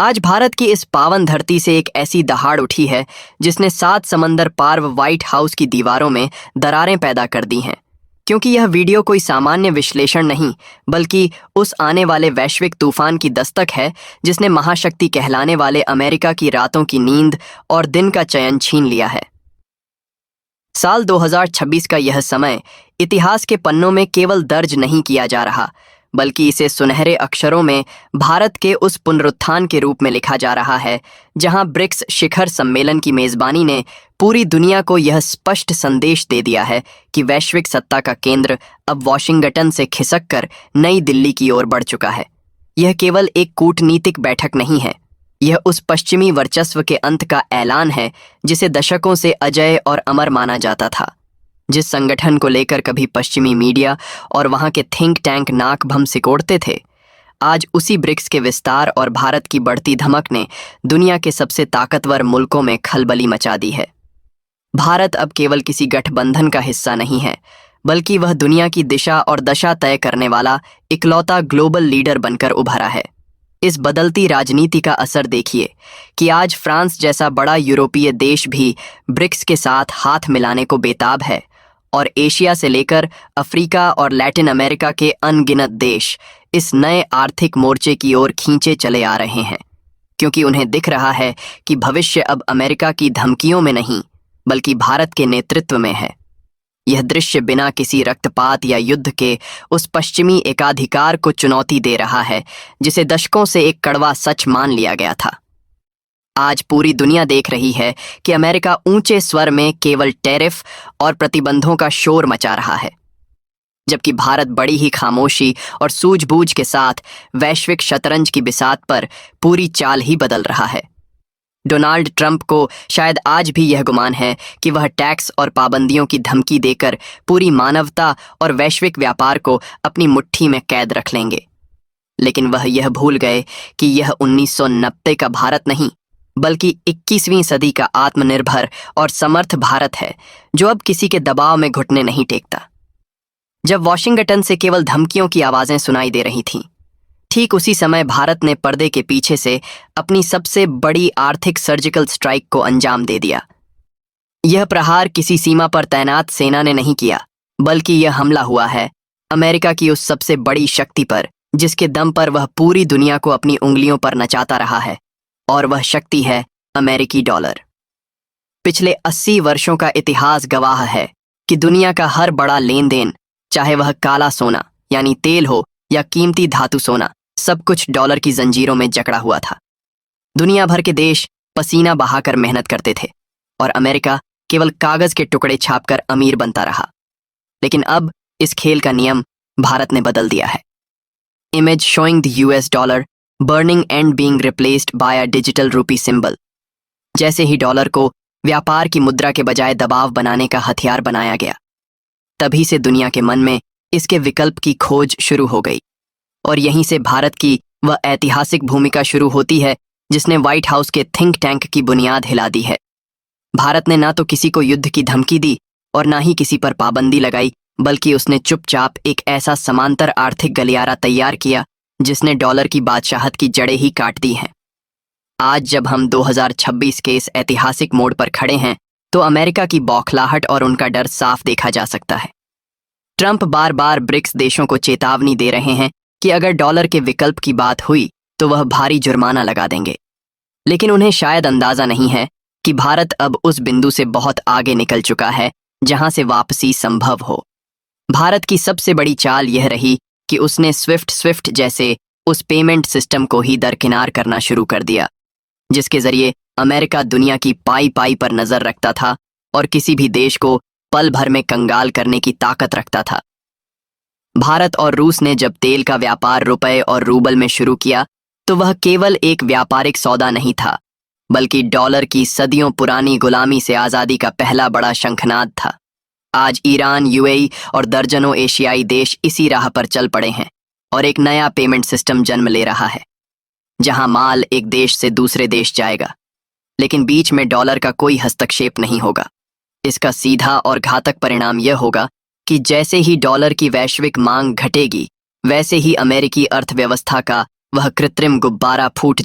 आज भारत की इस पावन धरती से एक ऐसी दहाड़ उठी है जिसने 7 समंदर पार व्हाइट हाउस की दीवारों में दरारें पैदा कर दी हैं। क्योंकि यह वीडियो कोई सामान्य विश्लेषण नहीं, बल्कि उस आने वाले वैश्विक तूफान की दस्तक है जिसने महाशक्ति कहलाने वाले अमेरिका की रातों की नींद और दिन का चयन छीन लिया है। साल 2026 का यह समय इतिहास के पन्नों में केवल दर्ज नहीं किया जा रहा, बल्कि इसे सुनहरे अक्षरों में भारत के उस पुनरुत्थान के रूप में लिखा जा रहा है जहां ब्रिक्स शिखर सम्मेलन की मेजबानी ने पूरी दुनिया को यह स्पष्ट संदेश दे दिया है कि वैश्विक सत्ता का केंद्र अब वॉशिंगटन से खिसककर नई दिल्ली की ओर बढ़ चुका है। यह केवल एक कूटनीतिक बैठक नहीं है, यह उस पश्चिमी वर्चस्व के अंत का ऐलान है जिसे दशकों से अजेय और अमर माना जाता था। जिस संगठन को लेकर कभी पश्चिमी मीडिया और वहां के थिंक टैंक नाक भम सिकोड़ते थे, आज उसी ब्रिक्स के विस्तार और भारत की बढ़ती धमक ने दुनिया के सबसे ताकतवर मुल्कों में खलबली मचा दी है। भारत अब केवल किसी गठबंधन का हिस्सा नहीं है, बल्कि वह दुनिया की दिशा और दशा तय करने वाला इकलौता ग्लोबल लीडर बनकर उभरा है। इस बदलती राजनीति का असर देखिए कि आज फ्रांस जैसा बड़ा यूरोपीय देश भी ब्रिक्स के साथ हाथ मिलाने को बेताब है, और एशिया से लेकर अफ्रीका और लैटिन अमेरिका के अनगिनत देश इस नए आर्थिक मोर्चे की ओर खींचे चले आ रहे हैं, क्योंकि उन्हें दिख रहा है कि भविष्य अब अमेरिका की धमकियों में नहीं, बल्कि भारत के नेतृत्व में है। यह दृश्य बिना किसी रक्तपात या युद्ध के उस पश्चिमी एकाधिकार को चुनौती दे रहा है जिसे दशकों से एक कड़वा सच मान लिया गया था। आज पूरी दुनिया देख रही है कि अमेरिका ऊंचे स्वर में केवल टैरिफ और प्रतिबंधों का शोर मचा रहा है, जबकि भारत बड़ी ही खामोशी और सूझबूझ के साथ वैश्विक शतरंज की बिसात पर पूरी चाल ही बदल रहा है। डोनाल्ड ट्रंप को शायद आज भी यह गुमान है कि वह टैक्स और पाबंदियों की धमकी देकर पूरी मानवता और वैश्विक व्यापार को अपनी मुट्ठी में कैद रख लेंगे, लेकिन वह यह भूल गए कि यह 1990 का भारत नहीं, बल्कि 21वीं सदी का आत्मनिर्भर और समर्थ भारत है जो अब किसी के दबाव में घुटने नहीं टेकता। जब वॉशिंगटन से केवल धमकियों की आवाजें सुनाई दे रही थीं, ठीक उसी समय भारत ने पर्दे के पीछे से अपनी सबसे बड़ी आर्थिक सर्जिकल स्ट्राइक को अंजाम दे दिया। यह प्रहार किसी सीमा पर तैनात सेना ने नहीं किया, बल्कि यह हमला हुआ है अमेरिका की उस सबसे बड़ी शक्ति पर जिसके दम पर वह पूरी दुनिया को अपनी उंगलियों पर नचाता रहा है, और वह शक्ति है अमेरिकी डॉलर। पिछले 80 वर्षों का इतिहास गवाह है कि दुनिया का हर बड़ा लेन देन, चाहे वह काला सोना यानी तेल हो या कीमती धातु सोना, सब कुछ डॉलर की जंजीरों में जकड़ा हुआ था। दुनिया भर के देश पसीना बहाकर मेहनत करते थे और अमेरिका केवल कागज के टुकड़े छापकर अमीर बनता रहा। लेकिन अब इस खेल का नियम भारत ने बदल दिया है। Image showing the US dollar burning and being replaced by a digital रूपी सिंबल। जैसे ही डॉलर को व्यापार की मुद्रा के बजाय दबाव बनाने का हथियार बनाया गया, तभी से दुनिया के मन में इसके विकल्प की खोज शुरू हो गई, और यहीं से भारत की वह ऐतिहासिक भूमिका शुरू होती है जिसने व्हाइट हाउस के थिंक टैंक की बुनियाद हिला दी है। भारत ने ना तो किसी को युद्ध की धमकी दी और ना ही किसी पर पाबंदी लगाई, बल्कि उसने चुपचाप एक ऐसा समांतर आर्थिक गलियारा तैयार किया जिसने डॉलर की बादशाहत की जड़ें ही काट दी हैं। आज जब हम 2026 के इस ऐतिहासिक मोड़ पर खड़े हैं, तो अमेरिका की बौखलाहट और उनका डर साफ देखा जा सकता है। ट्रंप बार बार ब्रिक्स देशों को चेतावनी दे रहे हैं कि अगर डॉलर के विकल्प की बात हुई तो वह भारी जुर्माना लगा देंगे, लेकिन उन्हें शायद अंदाजा नहीं है कि भारत अब उस बिंदु से बहुत आगे निकल चुका है जहां से वापसी संभव हो। भारत की सबसे बड़ी चाल यह रही कि उसने स्विफ्ट जैसे उस पेमेंट सिस्टम को ही दरकिनार करना शुरू कर दिया, जिसके जरिए अमेरिका दुनिया की पाई पाई पर नजर रखता था और किसी भी देश को पल भर में कंगाल करने की ताकत रखता था। भारत और रूस ने जब तेल का व्यापार रुपए और रूबल में शुरू किया, तो वह केवल एक व्यापारिक सौदा नहीं था, बल्कि डॉलर की सदियों पुरानी गुलामी से आजादी का पहला बड़ा शंखनाद था। आज ईरान, यूएई और दर्जनों एशियाई देश इसी राह पर चल पड़े हैं और एक नया पेमेंट सिस्टम जन्म ले रहा है, जहां माल एक देश से दूसरे देश जाएगा, लेकिन बीच में डॉलर का कोई हस्तक्षेप नहीं होगा। इसका सीधा और घातक परिणाम यह होगा कि जैसे ही डॉलर की वैश्विक मांग घटेगी, वैसे ही अमेरिकी अर्थव्यवस्था का वह कृत्रिम गुब्बारा फूट